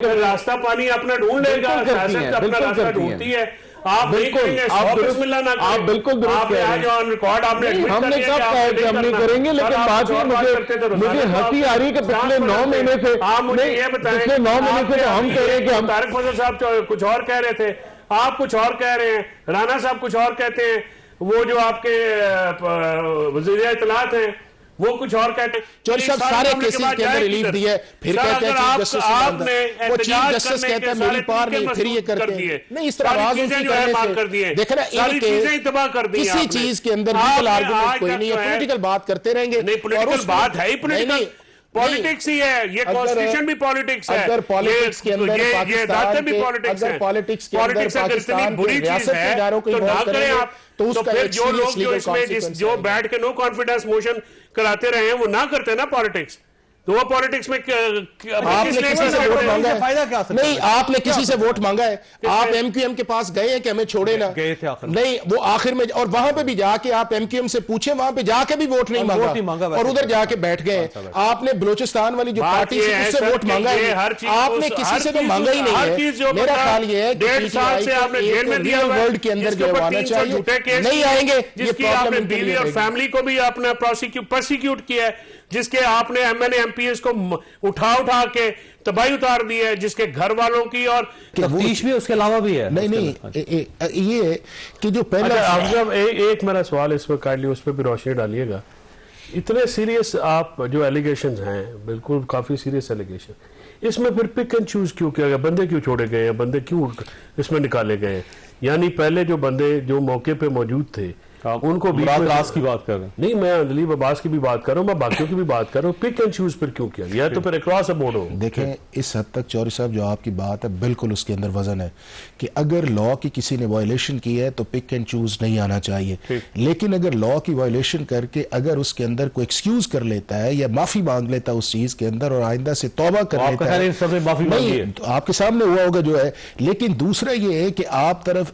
रास्ता पानी अपना ढूंढ लेगा, सियासत अपना रास्ता ढूंढती है। आप बिल्कुल आप बिल्कुल रिकॉर्ड आपने हमने कब कहा कि हम नहीं करेंगे, लेकिन बात ये मुझे हंसी आ रही है कि पिछले 9 महीने से पिछले 9 महीने से हम कह रहे हैं कि हम तारिक फजल साहब कुछ और कह रहे थे, आप कुछ और कह रहे हैं, राना साहब कुछ और कहते हैं, वो जो आपके वज़ीर इत्तलात हैं वो कुछ और कहते हैं। चौधरी साहब सारे केसेस के अंदर रिलीफ दिया है, फिर कहते हैं चीफ जस्टिस वो चीफ जस्टिस कहते हैं मेरी पार नहीं, फिर ये करते हैं नहीं, इस तरह आवाज ऊंची करने से देखना किसी चीज के अंदर लीगल आर्गुमेंट कोई नहीं है, पॉलिटिकल बात करते रहेंगे। पॉलिटिकल बात है ही पॉलिटिक्स ही है, ये कॉन्स्टिट्यूशन भी पॉलिटिक्स है, अगर पॉलिटिक्स के अंदर पाकिस्तान भी पॉलिटिक्स है, पॉलिटिक्स के अंदर पाकिस्तान बुरी चीज है तो ना करें आप, तो फिर जो लोग जो इसमें जो बैठ के नो कॉन्फिडेंस मोशन कराते रहे हैं वो ना करते ना पॉलिटिक्स, तो वो पॉलिटिक्स में आपने किसी से वोट मांगा है? फायदा क्या नहीं, आपने किसी से वोट मांगा है? आप एमक्यूएम के पास गए हैं कि हमें छोड़े ना? गए थे नहीं, वो आखिर में, और वहां पे भी जाके आप एमक्यूएम से पूछे, वहां पे जाके भी वोट नहीं मांगा और उधर जाके बैठ गए। आपने बलोचिस्तान वाली जो पार्टी है उससे वोट मांगा है? आपने किसी से तो मांगा ही नहीं है। मेरा ख्याल ये है 1.5 साल से आपने जेल में दिया, वर्ल्ड के अंदर जो आना चाहिए नहीं आएंगे, जिसकी आपने बीवी और फैमिली को भी आपने प्रोसिक्यूट किया है, जिसके आपने एमएनए एमपीएस को उठा के तबाही उतार दी है, जिसके घर वालों की और तफ्तीश भी उसके अलावा भी है। नहीं ये कि जो पहले आप जब एक मेरा सवाल इस पर काइंडली उस पर भी रोशनी डालिएगा। इतने सीरियस आप जो एलिगेशंस हैं, बिल्कुल काफी सीरियस एलिगेशन, इसमें फिर पिक एंड चूज क्यों किया गया? बंदे क्यों छोड़े गए हैं, बंदे क्यों इसमें निकाले गए हैं? यानी पहले जो बंदे जो मौके पे मौजूद थे उनको अब्बास की बात कर रहे हैं? नहीं, मैं दिलीप अब्बास की भी बात कर रहा हूँ, मैं बाकियों की भी बात कर रहा हूँ। पिक एंड चूज पर क्यों किया गया? तो फिर अक्रॉस द बोर्ड हो। देखें, इस हद तक चौधरी साहब जो आपकी बात है बिल्कुल उसके अंदर वजन है कि अगर लॉ की किसी ने वायलेशन की है तो पिक एंड चूज नहीं आना चाहिए, लेकिन अगर लॉ की वायलेशन करके अगर उसके अंदर कोई एक्सक्यूज कर लेता है या माफी मांग लेता है उस चीज के अंदर और आइंदा से तौबा कर लेता है, नहीं तो आपके सामने हुआ होगा जो है। लेकिन दूसरा ये है कि आप तरफ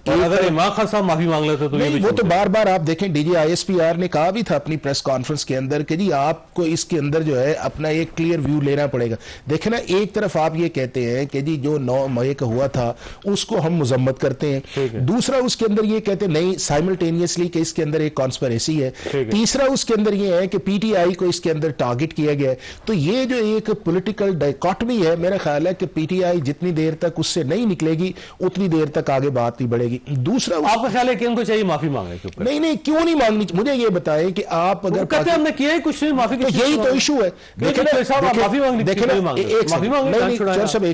इमाम खान साहब माफी मांग लेते तो वो तो बार बार आप देखें, डीजी आईएसपीआर ने कहा भी था अपनी प्रेस कॉन्फ्रेंस के अंदर कि जी आपको इसके अंदर जो है अपना एक क्लियर व्यू लेना पड़ेगा। देखें ना, एक तरफ आप ये कहते हैं कि जी जो 9 मई का हुआ था उसको हम मजम्मत करते हैं, दूसरा उसके अंदर ये कहते हैं नहीं साइमल्टेनियसली कि इसके अंदर एक कॉन्स्पिरेसी है, तीसरा उसके अंदर ये है कि पीटीआई को इसके अंदर टारगेट किया गया है। तो ये जो एक पॉलिटिकल डायकॉटमी है, मेरा ख्याल है कि पीटीआई जितनी देर तक उससे नहीं निकलेगी उतनी देर तक आगे बात नहीं बढ़ेगी। दूसरा आपका ख्याल है कि उनको चाहिए माफी मांगे? नहीं, क्यों नहीं मांगनी? मुझे ये बताएं कि आप अगर कहते हैं हमने किया ही कुछ नहीं, माफी तो यही तो इशू है। एक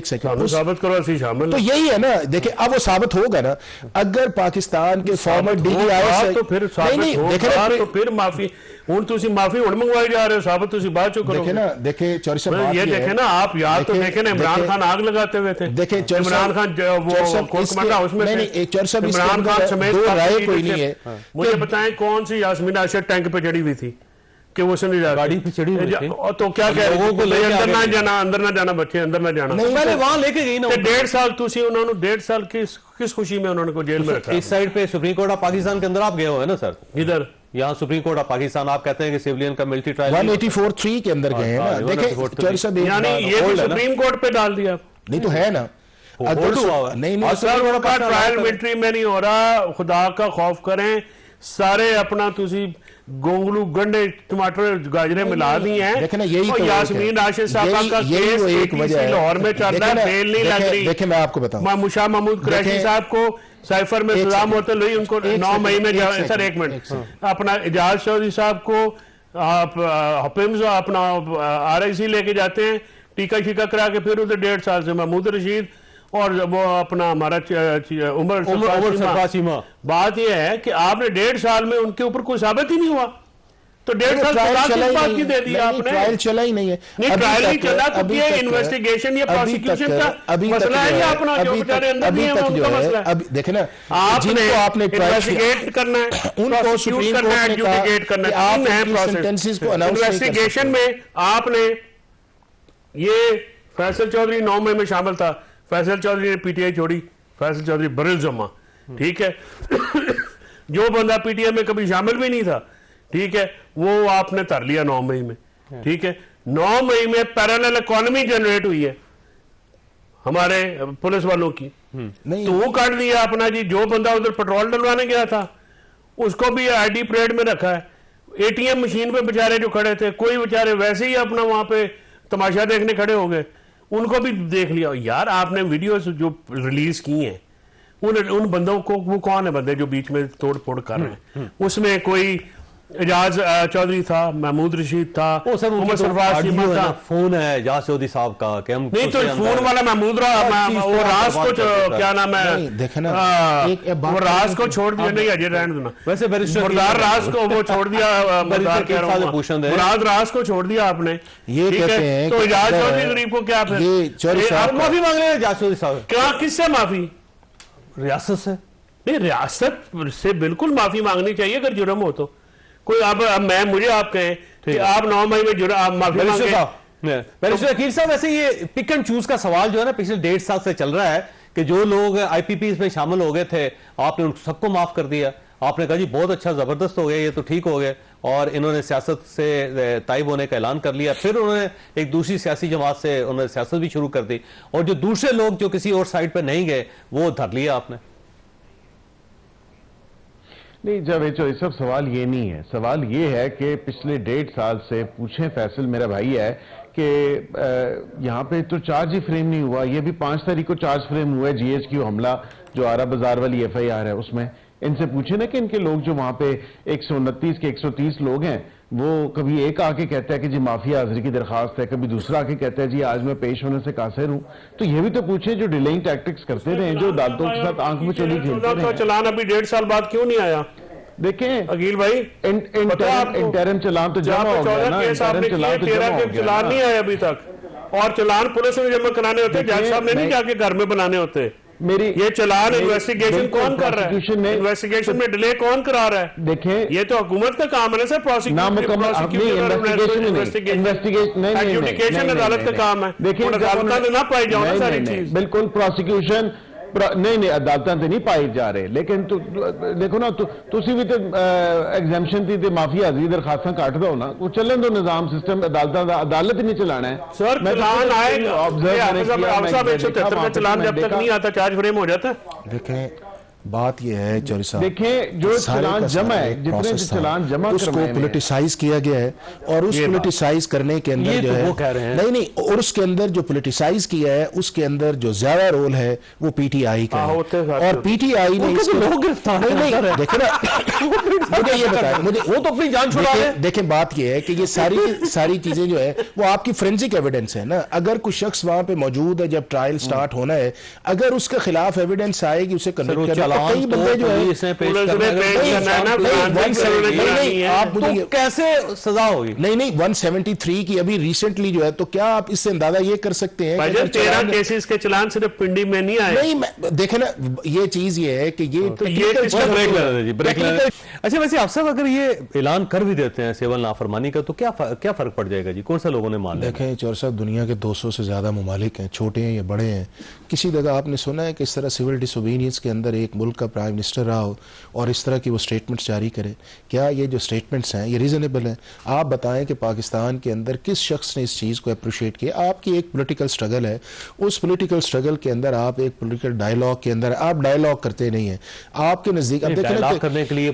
सेकंड साबित करो शामिल, तो यही है ना। देखिए अब वो साबित होगा ना, अगर पाकिस्तान के फॉर्मर डीजीआई तो फिर तो फिर माफी हूं तुसी माफी हुण मंगवाई जा रहे हो, साबित तुसी बाद चो करो। देखे ना, देखे चौधरी साहब ये देखे ना, आप याद तो देखे ना, इमरान खान आग लगाते हुए थे। देखे इमरान खान वो कोर्ट कमांडर हाउस में थे, इमरान खान समेत राय कोई नहीं है। मुझे बताएं कौन सी यास्मीन आशिर टैंक पे चढ़ी हुई थी कि वो सुनी गाड़ी पे चढ़ी हुई थी? तो क्या कह लोगों को अंदर ना जाना बच्चे अंदर ना जाना, पहले वहां लेके गई ना। 1.5 साल तुसी उन्होंने 1.5 साल किस खुशी में उन्होंने को जेल में रखा? इस साइड पे सुप्रीम कोर्ट ऑफ पाकिस्तान के अंदर आप गए हो है ना सर? इधर यहाँ सुप्रीम कोर्ट ऑफ पाकिस्तान आप कहते हैं कि सिविलियन का मिलिट्री ट्रायल 184(3) के अंदर गए हैं ना। देखें यानी ये भी सुप्रीम कोर्ट पे डाल दिया, नहीं तो है ना। नहीं ट्रायल मिलिट्री में नहीं हो रहा, खुदा का खौफ करें। सारे अपना तुसी गोंगलू गंडे टमाटर गाजरे मिला दी हैं। देखे ना, यही तो यास्मीन आशिर साहब का केस एक वजह लाहौर में चल रहा है, बेल नहीं लग रही। देखे मैं आपको बताऊं, शाह महमूद कुरैशी साहब को साइफर में सजा मुअत्तल हुई, उनको 9 मई में सर एक मिनट अपना एजाज चौधरी साहब को आप हफिम्स अपना आरआईसी लेके जाते हैं, टीका शीका करा के, फिर उधर 1.5 साल से महमूद रशीद और वो अपना हमारा उमर सरफराज। बात यह है कि आपने 1.5 साल में उनके ऊपर कोई साबित ही नहीं हुआ, तो 1.5 साल किस बात की दे दी आपने? ट्रायल चला ही नहीं है। नहीं, ट्रायल नहीं चला तो ये इन्वेस्टिगेशन या प्रोसिक्यूशन का मसला है या अपना जो बेचारे अंदर नहीं है उनका मसला है? अभी देखे ना, आपने इन्वेस्टिगेट करना है, उनको सुप्रीम कोर्ट ने एडजुडिकेट करना है, आप सेंटेंसेस को अनाउंस इन्वेस्टिगेशन में आपने ये फैसल चौधरी 9 मई में शामिल था, फैसल चौधरी ने पीटीआई छोड़ी, फैसल चौधरी बरिल जमा, ठीक है। जो बंदा पीटीआई में कभी शामिल भी नहीं था, ठीक है, वो आपने तर लिया 9 मई में, ठीक है। 9 मई में पैरेलल इकोनॉमी जनरेट हुई है, हमारे पुलिस वालों की, नहीं तो वो काट दिया अपना जी। जो बंदा उधर पेट्रोल डलवाने गया था उसको भी आईडी परेड में रखा है। एटीएम मशीन पे बेचारे जो खड़े थे, कोई बेचारे वैसे ही अपना वहां पे तमाशा देखने खड़े हो गए, उनको भी देख लिया। यार आपने वीडियोस जो रिलीज की हैं उन बंदों को, वो कौन है बंदे जो बीच में तोड़ फोड़ कर रहे हैं? उसमें कोई एजाज चौधरी था, महमूद रशीद था, उमर सरफराज था। फोन है एजाज चौधरी साहब का कि हम नहीं, तो फोन वाला महमूद वो राज को क्या नाम है, देखना वो राज को छोड़ दिया। नहीं अजय रहने देना, वैसे मुराद राज को वो छोड़ दिया, मुराद राज को छोड़ दिया आपने। ये कहते हैं तो एजाज चौधरी गरीब को क्या फिर आप माफी मांग रहे हैं एजाज चौधरी साहब? क्या, किससे माफी? रियासत से? नहीं, रियासत से बिल्कुल माफी मांगनी चाहिए अगर जुर्म हो तो। कोई अब मुझे आप कहें कि आप 9 मई में माफी मांगे। बैरिस्टर अकील साहब, वैसे ये पिक एंड चूज का सवाल जो है ना पिछले 1.5 साल से चल रहा है कि जो लोग आईपीपी में शामिल हो गए थे आपने उन सबको माफ कर दिया। आपने कहा जी बहुत अच्छा, जबरदस्त हो गया, ये तो ठीक हो गए, और इन्होंने सियासत से ताइब होने का ऐलान कर लिया। फिर उन्होंने एक दूसरी सियासी जमात से उन्होंने सियासत भी शुरू कर दी, और जो दूसरे लोग जो किसी और साइड पर नहीं गए वो धर लिया आपने। नहीं जावेद चौधरी साहब, सवाल ये नहीं है। सवाल ये है कि पिछले 1.5 साल से पूछें, फैसल मेरा भाई है कि यहाँ पे तो चार्ज ही फ्रेम नहीं हुआ। ये भी 5 तारीख को चार्ज फ्रेम हुआ है, GHQ हमला जो आरा बाजार वाली FIR है उसमें। इनसे पूछे ना कि इनके लोग जो वहां पे 129 के 130 लोग हैं, वो कभी एक आके कहता है कि जी माफी हाजिरी की दरखास्त है, कभी दूसरा आके कहता है जी आज मैं पेश होने से कासिर हूं। तो ये भी तो पूछे जो डिलेइंग टैक्टिक्स करते रहे, जो अदालतों के साथ आंख में चोली खेलते रहे। चलान अभी 1.5 साल बाद क्यों नहीं आया? देखें अकील भाई, इंटरम चलान तो जमा हो गया ना, इंटरम चलान तो जमा हो गया, चलान नहीं आया अभी तक, और चलान पुलिस ने जमा कराने होते, जज साहब ने नहीं जाके घर में बनाने होते। मेरी ये चलान इन्वेस्टिगेशन कौन कर रहा है? इन्वेस्टिगेशन में डिले कौन करा रहा है? देखें, ये तो हुकूमत का काम है ना सर, एडजुडिकेशन अदालत का काम है। देखिए अदालत ना पाई जाओ ना सारी चीज। बिल्कुल प्रोसिक्यूशन नहीं अदालतां ते नहीं पाई जा रहे, लेकिन देखो ना तुसी भी तो एग्जेम्पशन थी माफी हाजिरी दरखास्तां कट दो ना, वो चलन दो निजाम सिस्टम अदालतां दा, अदालत ही नहीं चलाना है सर। चलान आएगा, 173 का चलान जब तक नहीं आता चार्ज फ्रेम हो जाता है। देखें बात यह है चौधरी साहब, देखें जो चलान जमा है, जितने चलान जमा उसको पोलिटिसाइज किया गया है, और उस पोलिटिसाइज करने के अंदर जो है नहीं, और उसके अंदर जो पोलिटिसाइज किया है उसके अंदर जो ज्यादा रोल है वो PTI का है, और PTI ने लोग गिरफ्तार नहीं देखे ना मुझे ये बताया, मुझे वो तो अपनी जान छुड़ा रहे हैं। देखें बात ये है कि ये सारी चीजें जो है वो आपकी फोरेंसिक एविडेंस है ना। अगर कुछ शख्स वहां पे मौजूद है जब ट्रायल स्टार्ट होना है, अगर उसके खिलाफ एविडेंस आएगी उसे कन्विक्ट करना, कई बंदे जो है आप मुझे कैसे सजा होगी? नहीं 173 की अभी रिसेंटली जो है, तो क्या आप इससे अंदाजा ये कर सकते हैं? 13 केसेस के चलान सिर्फ पिंडी में नहीं आए। नहीं देखे ना, ये चीज ये है कि ये तो अच्छा वैसे आप सब अगर ये ऐलान कर भी देते हैं सिविल नाफरमानी का, तो क्या फर्क पड़ जाएगा जी? कौन सा लोगों ने मान लिया? देखें चौधरी साहब, दुनिया के 200 से ज्यादा ममालिक हैं, छोटे हैं या बड़े हैं। किसी जगह आपने सुना है कि इस तरह सिविल डिसोबीडियंस के अंदर एक मुल्क का प्राइम मिनिस्टर रहा हो और इस तरह की वो स्टेटमेंट्स जारी करे? क्या ये जो स्टेटमेंट्स हैं ये रीजनेबल हैं? आप बताएं कि पाकिस्तान के अंदर किस शख्स ने इस चीज़ को अप्रिशिएट किया? आपकी एक पॉलिटिकल स्ट्रगल है, उस पॉलिटिकल स्ट्रगल के अंदर आप एक पॉलिटिकल डायलॉग के अंदर आप डायलॉग करते नहीं है। आपके नजदीक अब डायलॉग करने के लिए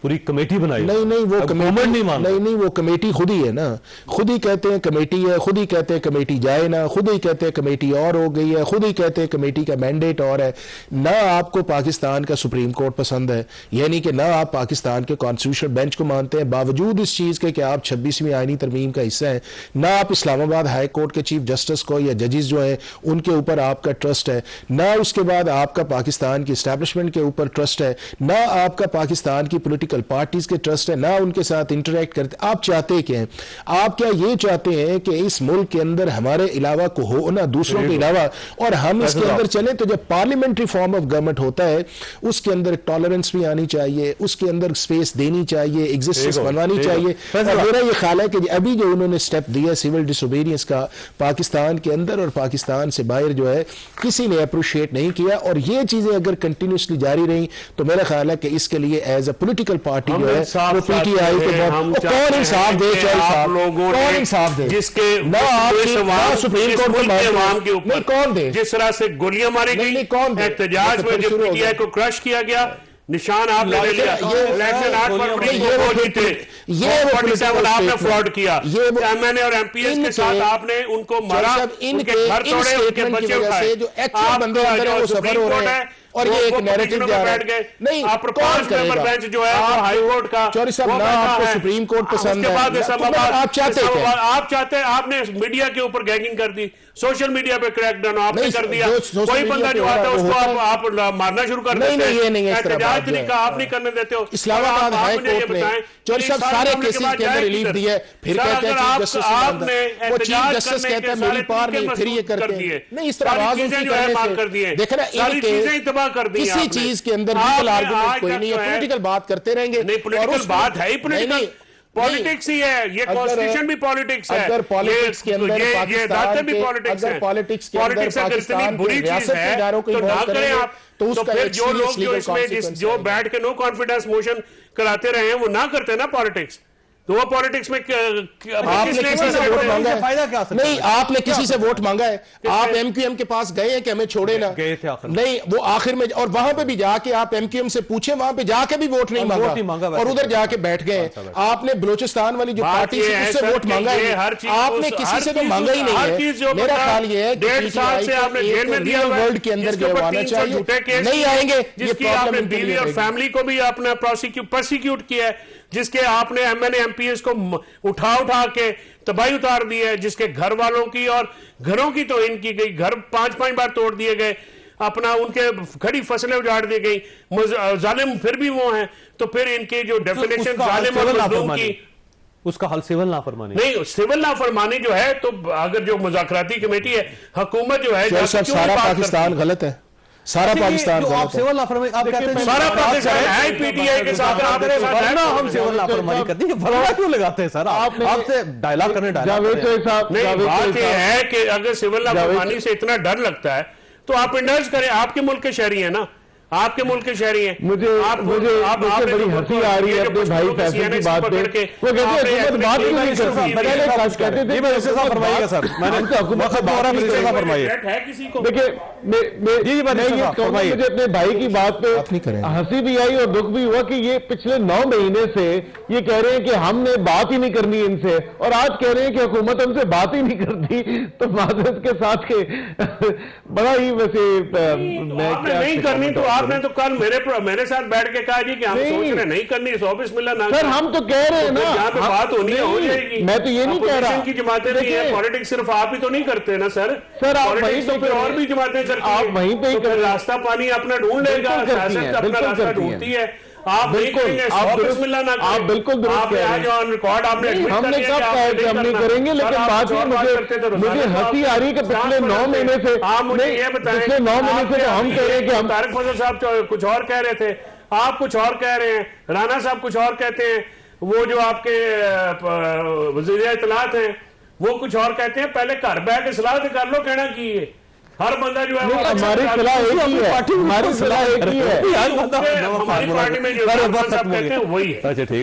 पूरी कमेटी बनाई? नहीं वो कमेटी नहीं वो कमेटी खुद ही है ना, खुद ही कहते हैं कमेटी है, खुद ही कहते हैं कमेटी जाए ना, खुद ही कहते हैं कमेटी और हो गई है, खुद ही कहते हैं कमेटी का मैंडेट और है ना। आपको पाकिस्तान का सुप्रीम कोर्ट पसंद है, यानी कि ना आप पाकिस्तान के कॉन्स्टिट्यूशनल बेंच को मानते हैं, बावजूद इस चीज के कि आप 26वीं आईनी तरमीम का हिस्सा है, ना आप इस्लामाबाद हाई कोर्ट के चीफ जस्टिस को या जजेस जो है उनके ऊपर आपका ट्रस्ट है, ना उसके बाद आपका पाकिस्तान की एस्टैब्लिशमेंट के ऊपर ट्रस्ट है, ना आपका पाकिस्तान की पॉलिटिकल पार्टीज के ट्रस्ट है, ना उनके साथ इंटरेक्ट करते। आप चाहते क्या हैं? आप क्या ये चाहते हैं कि इस मुल्क के अंदर हमारे अलावा को हो ना, दूसरों के अलावा, और हम इसके अंदर चले? तो जब पार्लियामेंट्री फॉर्म ऑफ गवर्नमेंट होता है उसके अंदर टॉलरेंस भी आनी चाहिए, उसके अंदर स्पेस देनी चाहिए, एग्जिस्टेंस बनवानी चाहिए। और मेरा ये ख्याल है कि अभी जो उन्होंने स्टेप दिया सिविल डिसोबीडियंस का, पाकिस्तान के अंदर और पाकिस्तान से बाहर जो है किसी ने अप्रिशिएट नहीं किया, और ये चीजें अगर कंटिन्यूसली जारी रही तो मेरा ख्याल है कि इसके लिए एज अ पॉलिटिकल पार्टी जो है इंसाफ वो पीटीआई के बहुत कौन इंसाफ दे, आप लोगों कौन ने इंसाफ दे, जिसके ना आप सुप्रीम कोर्ट को अवाम के ऊपर कौन दे, जिस तरह से गोलियां मारी गई, कौन दे, एहतजाज में जो पीटीआई को क्रश किया गया, निशान आपने ले लिया, इलेक्शन 8 फरवरी को वो जीते, ये 47 आपने फ्रॉड किया, एमएनए और एमपीएस के साथ आपने उनको मारा, उनके घर तोड़े, उनके बच्चे उठाए, जो एक्चुअल बंदे अंदर है वो सफर हो रहे हैं और ये एक नैरेटिव जा रहा है। नहीं, आप 5 मेंबर बेंच जो है वो हाई कोर्ट का, चौधरी साहब ना आपको सुप्रीम कोर्ट पसंद है, आप चाहते हैं, आप चाहते हैं, आपने मीडिया के ऊपर गैगिंग कर दी, सोशल मीडिया पे क्रैकडाउन आपने कर दिया, कोई बंदा जो आता है उसको आप मारना शुरू कर देते हैं, एहतजाज तरीका आप नहीं करने देते हो। इस्लामाबाद हाई कोर्ट ने चौधरी साहब सारे केसेस के अंदर रिलीफ दिया, फिर कहते हैं चीफ जस्टिस वो चीफ जस्टिस कहते हैं मेरी पार नहीं, फिर ये करते हैं, नहीं इस तरह आवाज उनकी करने से देखे ना, इनके किसी चीज के अंदर लीगल आर्गुमेंट कोई नहीं है, पॉलिटिकल बात करते रहेंगे। नहीं, पॉलिटिकल बात है ही, पॉलिटिकल पॉलिटिक्स ही है, ये कॉन्स्टिट्यूशन भी पॉलिटिक्स है, अगर पॉलिटिक्स के अंदर पाकिस्तान भी पॉलिटिक्स है, पॉलिटिक्स के अंदर पाकिस्तान बुरी चीज है तो ना करें आप, तो उसका फिर जो लोग जो इसमें जो बैठ के नो कॉन्फिडेंस मोशन कराते रहे हैं वो ना करते ना पॉलिटिक्स, तो वो पॉलिटिक्स में आपने किसी से वोट मांगा है? फायदा क्या? नहीं, आपने किसी से वोट मांगा है? आप एमक्यूएम के पास गए हैं कि हमें छोड़े ना? गए थे आखिर नहीं, वो आखिर में, और वहां पे भी जाके आप एमक्यूएम से पूछे, वहां पे जाके भी वोट नहीं मांगा और उधर जाके बैठ गए। आपने बलोचिस्तान वाली जो पार्टी है उससे वोट मांगा है, आपने किसी से तो मांगा ही नहीं है। मेरा ख्याल ये है कि 1.5 साल से आपने जेल में दिया, वर्ल्ड के अंदर जो आना चाहिए नहीं आएंगे, जिसकी आपने बीवी और फैमिली को भी आपने प्रोसिक्यूट किया है, जिसके आपने एमएनए एमपीएस को उठा के तबाही उतार दी है, जिसके घर वालों की और घरों की तो इनकी गई, घर 5-5 बार तोड़ दिए गए, अपना उनके खड़ी फसलें उजाड़ दी गई, जालिम फिर भी वो हैं, तो फिर इनके जो डेफिनेशन जालिम और मजलूम की, उसका हल सिविल नाफरमानी नहीं, सिविल नाफरमानी जो है, तो अगर जो मुज़ाकराती कमेटी है, हुकूमत जो है, सारा पाकिस्तान गलत है, सारा पाकिस्तान आप सिविल नाफरमानी आप कहते हैं सारा पाकिस्तान है पीटीआई के साथ, हम सिविल नाफरमानी करते हैं, फलना क्यों लगाते हैं सर? आपसे डायलॉग करने नहीं, बात ये है कि अगर सिविल नाफरमानी से इतना डर लगता है तो आप इंडल्ज करें, आपके मुल्क के शहरी है ना, आपके मुल्क के शहरी हैं। मुझे बड़ी हंसी आ रही है अपने भाई फैसल की बात पे, वो कहते हैं हुकूमत बात क्यों नहीं करती, पहले खास कहते थे फरमाइएगा सर, मैंने देखिए मुझे अपने भाई की बात पे हंसी भी आई और दुख भी हुआ कि ये पिछले 9 महीने से ये कह रहे हैं कि हमने बात ही नहीं करनी इनसे, और आज कह रहे हैं कि हुकूमत हमसे बात ही नहीं करती, तो माजरत के साथ के बड़ा ही वैसे नहीं करनी, तो आपने तो कल मेरे साथ बैठ के कहा जी कि हम सोच रहे नहीं करनी, ऑफिस मिला ना, सर हम तो कह रहे हैं ना, यहाँ पे बात होनी हो जाएगी। मैं तो ये नहीं कह रहा की जमातें नहीं है, पॉलिटिक्स सिर्फ आप ही तो नहीं करते ना सर, आप वहीं तो फिर और भी जमातें करती हैं, आप वहीं पे ही रास्ता पानी अपना ढूंढ लेगा, सियासत अपना रास्ता ढूंढती है। आप बिल्कुल आप बिल्कुल रिकॉर्ड आपने हमने कब कहा कि हम नहीं करेंगे, लेकिन बात ये मुझे हंसी आ रही है कि पिछले 9 महीने से, पिछले 9 महीने से हम कह रहे हैं कि हम, तारिक फजल साहब कुछ और कह रहे थे, आप कुछ और कह रहे हैं, राना साहब कुछ और कहते हैं, वो जो आपके वज़ीर इत्तलात हैं वो कुछ और कहते हैं। पहले घर बैठ के सलाह कर लो, कहना की है हर बंदा जो है हमारी सलाह एक ही है, हमारी सलाह एक ही है, हमारी पार्टी में जो कहते हैं वही है। अच्छा ठीक।